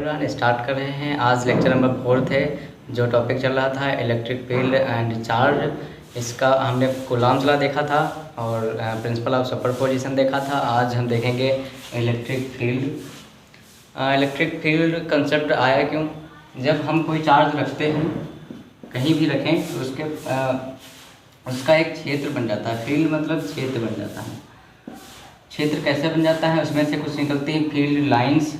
Imran, start कर रहे हैं। आज लेक्चर नंबर 4 है। जो टॉपिक चल रहा था इलेक्ट्रिक फील्ड एंड चार्ज, इसका हमने कूलॉम्स लॉ देखा था और प्रिंसिपल ऑफ सुपरपोजिशन देखा था। आज हम देखेंगे electric field. Electric field concept आया क्यों? जब हम कोई चार्ज रखते हैं, कहीं भी रखें, तो उसका एक क्षेत्र बन जाता है। फील्ड मतलब क्षेत्र बन जाता है। क्षेत्र कैसे बन जाता है? उसमें से कुछ निकलती हैं फील्ड लाइंस,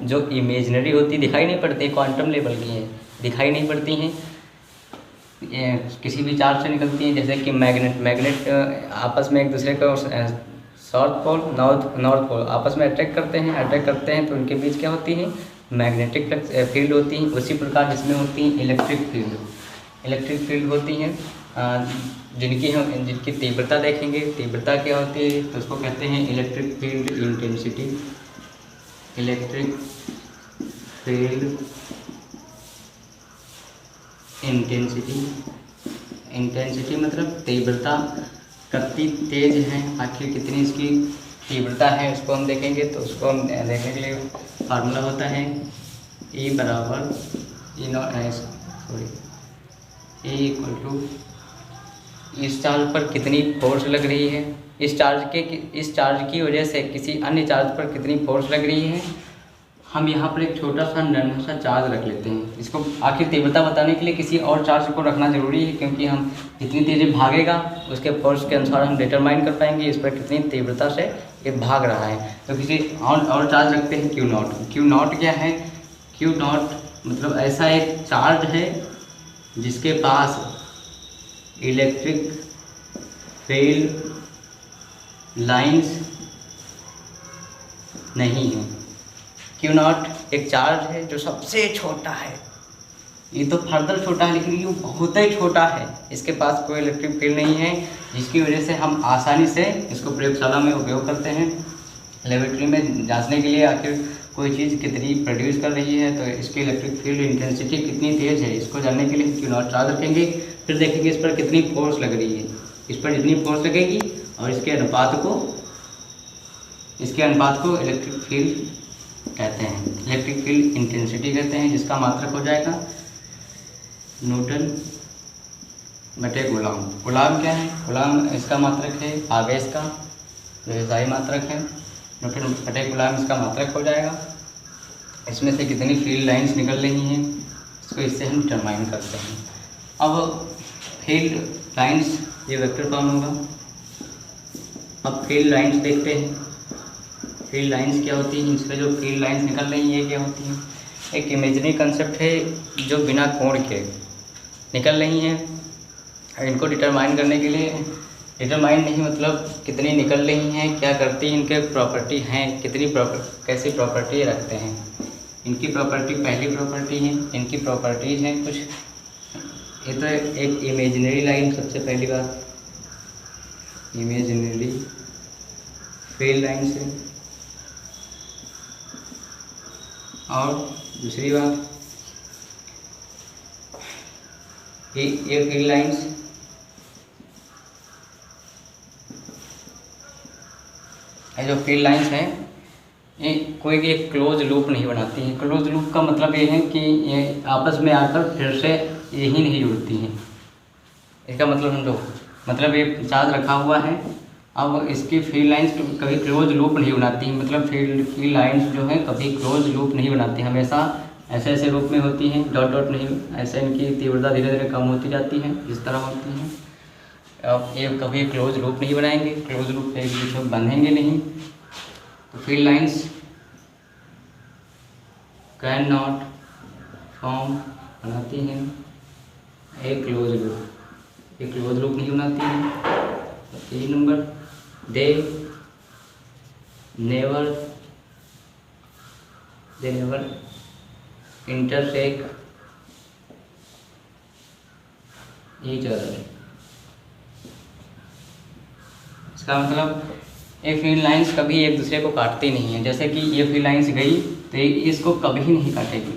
जो इमेजिनरी होती, दिखाई नहीं पड़ती, क्वांटम लेवल की हैं, दिखाई नहीं पड़ती हैं, किसी भी चार्ज से निकलती हैं। जैसे कि मैग्नेट आपस में एक दूसरे को साउथ पोल नॉर्थ पोल आपस में अट्रैक्ट करते हैं तो उनके बीच क्या होती है? मैग्नेटिक फील्ड होती हैं। उसी प्रकार जिसमें होती हैं इलेक्ट्रिक फील्ड होती हैं, जिनकी तीव्रता देखेंगे। तीव्रता क्या होती है? तो उसको कहते हैं electric field intensity. Electric field intensity मतलब तीव्रता, कितनी तेज है, आखिर कितनी इसकी तीव्रता है, उसको हम देखेंगे। तो उसको हम देखने के लिए फार्मूला होता है E बराबर E इक्वल टू इस चार्ज पर कितनी फोर्स लग रही है, इस चार्ज की वजह से किसी अन्य चार्ज पर कितनी फोर्स लग रही है। हम यहाँ पर एक छोटा सा नन्हा सा चार्ज रख लेते हैं। इसको आखिर तीव्रता बताने के लिए किसी और चार्ज को रखना ज़रूरी है, क्योंकि हम जितनी तेज़ी भागेगा उसके फोर्स के अनुसार हम डिटरमाइन कर पाएंगे इस पर कितनी तीव्रता से ये भाग रहा है। तो किसी और चार्ज रखते हैं Q0। Q0 क्या है? Q0 मतलब ऐसा एक चार्ज है जिसके पास इलेक्ट्रिक फील्ड लाइंस नहीं है। Q0 एक चार्ज है जो सबसे छोटा है। ये तो फर्दर छोटा है, लेकिन ये बहुत ही छोटा है। इसके पास कोई इलेक्ट्रिक फील्ड नहीं है, जिसकी वजह से हम आसानी से इसको प्रयोगशाला में उपयोग करते हैं, लेबोरेटरी में जांचने के लिए आखिर कोई चीज़ कितनी प्रोड्यूस कर रही है, तो इसकी इलेक्ट्रिक फील्ड इंटेंसिटी कितनी तेज़ है, इसको जानने के लिए Q0 चार्ज रखेंगे। फिर देखेंगे इस पर कितनी फोर्स लग रही है। इस पर जितनी फोर्स लगेगी और इसके अनुपात को इलेक्ट्रिक फील्ड कहते हैं, इलेक्ट्रिक फील्ड इंटेंसिटी कहते हैं, जिसका मात्रक हो जाएगा न्यूटन बटे कूलॉम। कूलॉम क्या है? कूलॉम इसका मात्रक है आवेश का, जो स्थायी मात्रक है। न्यूटन बटे कूलॉम इसका मात्रक हो जाएगा। इसमें से कितनी फील्ड लाइंस निकल रही हैं, इसको इससे हम डिटरमाइन करते हैं। अब फील्ड लाइंस ये वेक्टर फॉर्म होगा। अब फील्ड लाइंस देखते हैं। फील्ड लाइंस क्या होती हैं? इसमें जो फील्ड लाइंस निकल रही हैं ये क्या होती हैं? एक इमेजिनरी कंसेप्ट है जो बिना कोण के निकल रही हैं। इनको डिटरमाइन करने के लिए, डिटरमाइन नहीं मतलब कितनी निकल रही हैं, क्या करती हैं, इनके प्रॉपर्टी हैं, कैसी प्रॉपर्टी रखते हैं। इनकी प्रॉपर्टी, पहली प्रॉपर्टी है, इनकी प्रॉपर्टीज़ हैं कुछ। ये तो एक इमेजिनरी लाइन, सबसे पहली बात इमेजिनरी फील्ड लाइन से, और दूसरी बात ये फील्ड लाइंस जो फील्ड लाइंस हैं ये कोई भी एक क्लोज लूप नहीं बनाती हैं। क्लोज लूप का मतलब ये है कि ये आपस में आकर फिर से यही नहीं जुड़ती हैं। इसका मतलब समझो, मतलब ये चार्ज रखा हुआ है, अब इसकी फील्ड लाइंस कभी क्लोज लूप नहीं बनाती हैं। मतलब फील्ड लाइंस जो है कभी क्लोज लूप नहीं बनाती, हमेशा ऐसे रूप में होती हैं, डॉट डॉट नहीं, ऐसे इनकी तीव्रता धीरे धीरे कम होती जाती है, इस तरह होती हैं। अब ये कभी क्लोज लूप नहीं बनाएंगे, क्लोज लूप एक दूसरे को बंधेंगे नहीं। तो field lines can not form बनाती हैं ए क्लोज लूप, ये क्लोज लूप नहीं बनाती हैं। 3 number, they never intersect each other. इसका मतलब ये फील्ड लाइंस कभी एक दूसरे को काटती नहीं है। जैसे कि ये फील्ड लाइंस गई तो इसको कभी नहीं काटेगी।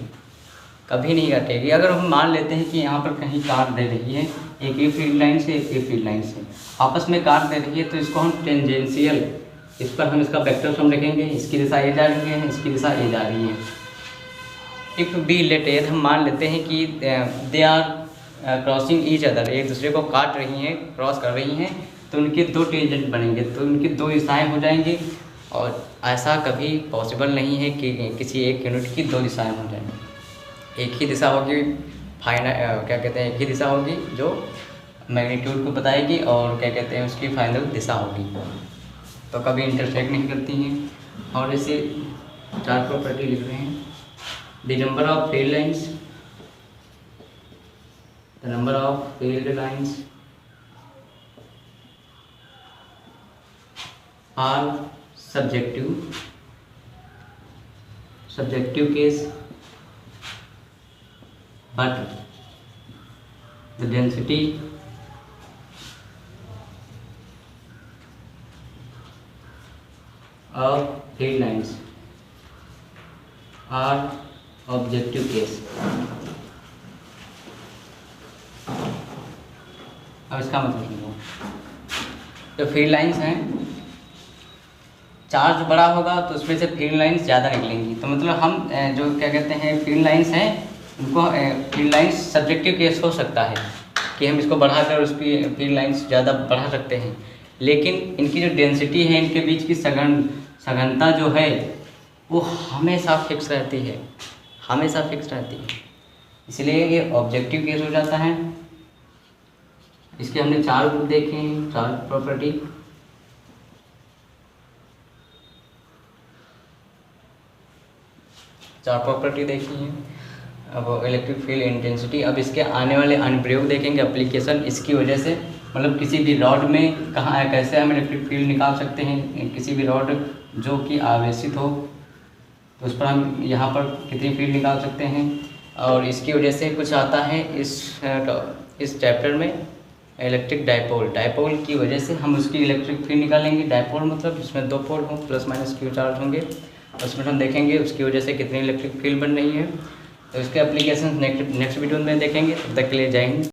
अगर हम मान लेते हैं कि यहाँ पर कहीं काट दे रही है, एक ये फील्ड लाइन से एक ये फील्ड लाइन से आपस में काट दे रही है, तो इसको हम टेंजेंशियल, इस पर हम इसका वेक्टर फॉर्म लिखेंगे। इसकी दिशा ये जा रही है, इसकी दिशा ये जा रही है। इफ़ बी रिलेटेड, हम मान लेते हैं कि they are crossing each other, एक दूसरे को काट रही हैं, क्रॉस कर रही हैं, तो उनके दो टेंजेंट बनेंगे, तो उनकी दो दिशाएं हो जाएंगी। और ऐसा कभी पॉसिबल नहीं है कि किसी एक यूनिट की दो दिशाएं हो जाएंगी। एक ही दिशा होगी, क्या कहते हैं, एक ही दिशा होगी जो मैग्नीट्यूड को बताएगी, और क्या कहते हैं उसकी फाइनल दिशा होगी, तो कभी इंटरसेक्ट नहीं करती हैं। और ऐसे 4 प्रॉपर्टी लिख रहे हैं। The number of field lines, the number of field lines are subjective case, but the density of field lines are objective case। अब इसका मतलब सुनो, जो फील्ड लाइंस हैं, चार्ज बड़ा होगा तो उसमें से फील्ड लाइंस ज़्यादा निकलेंगी। तो मतलब हम जो क्या कहते हैं फील्ड लाइंस हैं, उनको फील्ड लाइंस सब्जेक्टिव केस हो सकता है कि हम इसको बढ़ाकर उसकी फील्ड लाइंस ज़्यादा बढ़ा सकते हैं, लेकिन इनकी जो डेंसिटी है, इनके बीच की सघनता जो है वो हमेशा फिक्स रहती है, हमेशा फिक्स रहती है, इसलिए ये ऑब्जेक्टिव केस हो जाता है। इसके हमने 4 ग्रुप देखे हैं, 4 प्रॉपर्टी। देखी है। अब इलेक्ट्रिक फील्ड इंटेंसिटी, अब इसके आने वाले अनुप्रयोग देखेंगे, एप्लीकेशन इसकी वजह से, मतलब किसी भी रॉड में कहाँ कैसे हम इलेक्ट्रिक फील्ड निकाल सकते हैं, किसी भी रॉड जो कि आवेशित हो तो उस पर हम यहाँ पर कितनी फील्ड निकाल सकते हैं। और इसकी वजह से कुछ आता है इस चैप्टर में, इलेक्ट्रिक डायपोल की वजह से हम उसकी इलेक्ट्रिक फील्ड निकालेंगे। डायपोल मतलब इसमें 2 पोल हों, प्लस माइनस Q चार्ज होंगे, उसमें हम देखेंगे उसकी वजह से कितनी इलेक्ट्रिक फील्ड बन रही है। तो इसके एप्लीकेशन नेक्स्ट वीडियो में देखेंगे। तब तक के लिए जय हिंद।